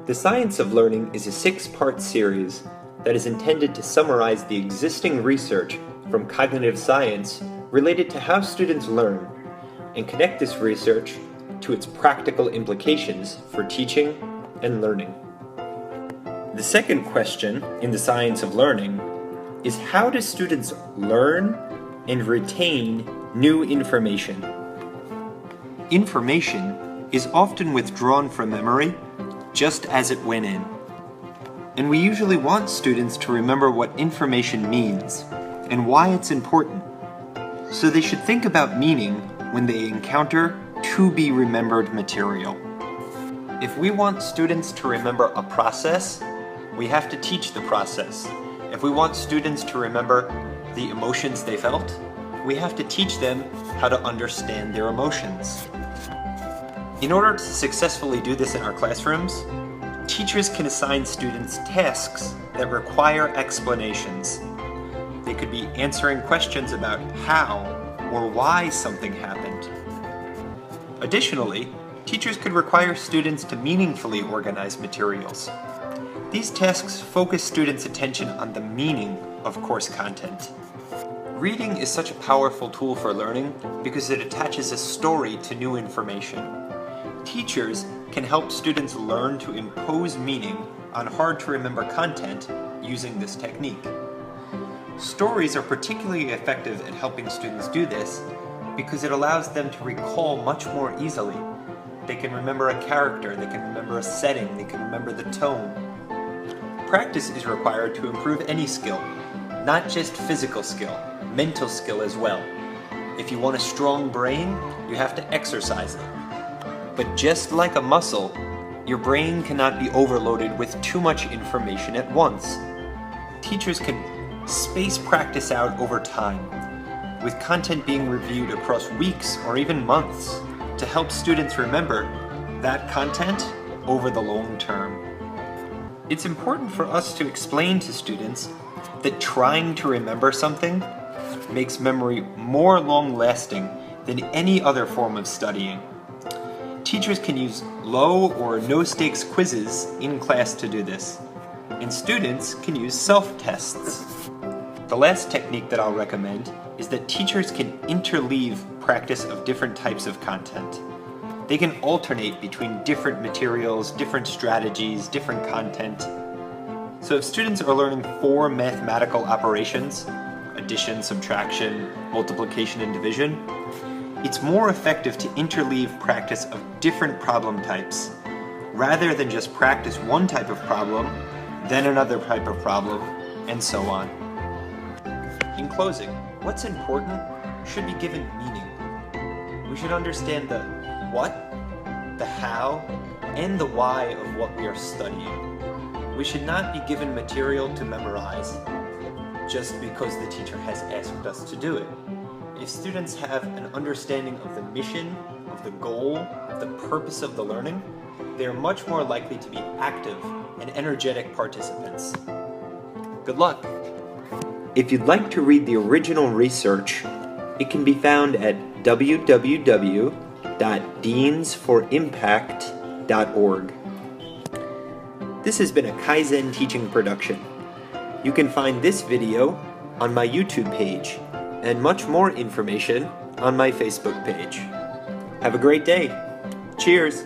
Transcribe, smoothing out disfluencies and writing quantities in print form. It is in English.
The Science of Learning is a 6-part series that is intended to summarize the existing research from cognitive science related to how students learn and connect this research to its practical implications for teaching and learning. The second question in the Science of Learning is, how do students learn and retain new information? Information is often withdrawn from memory just as it went in. And we usually want students to remember what information means and why it's important. So they should think about meaning when they encounter to-be-remembered material. If we want students to remember a process, we have to teach the process. If we want students to remember the emotions they felt, we have to teach them how to understand their emotions. In order to successfully do this in our classrooms, teachers can assign students tasks that require explanations. They could be answering questions about how or why something happened. Additionally, teachers could require students to meaningfully organize materials. These tasks focus students' attention on the meaning of course content. Reading is such a powerful tool for learning because it attaches a story to new information. Teachers can help students learn to impose meaning on hard-to-remember content using this technique. Stories are particularly effective at helping students do this because it allows them to recall much more easily. They can remember a character, they can remember a setting, they can remember the tone. Practice is required to improve any skill, not just physical skill, mental skill as well. If you want a strong brain, you have to exercise it. But just like a muscle, your brain cannot be overloaded with too much information at once. Teachers can space practice out over time, with content being reviewed across weeks or even months to help students remember that content over the long term. It's important for us to explain to students that trying to remember something makes memory more long-lasting than any other form of studying. Teachers can use low or no-stakes quizzes in class to do this, and students can use self-tests. The last technique that I'll recommend is that teachers can interleave practice of different types of content. They can alternate between different materials, different strategies, different content. So if students are learning 4 mathematical operations, addition, subtraction, multiplication, and division, it's more effective to interleave practice of different problem types, rather than just practice one type of problem, then another type of problem, and so on. In closing, what's important should be given meaning. We should understand the what, the how, and the why of what we are studying. We should not be given material to memorize just because the teacher has asked us to do it. If students have an understanding of the mission, of the goal, of the purpose of the learning, they are much more likely to be active and energetic participants. Good luck! If you'd like to read the original research, it can be found at www.deansforimpact.org. This has been a Kaizen teaching production. You can find this video on my YouTube page and much more information on my Facebook page. Have a great day. Cheers!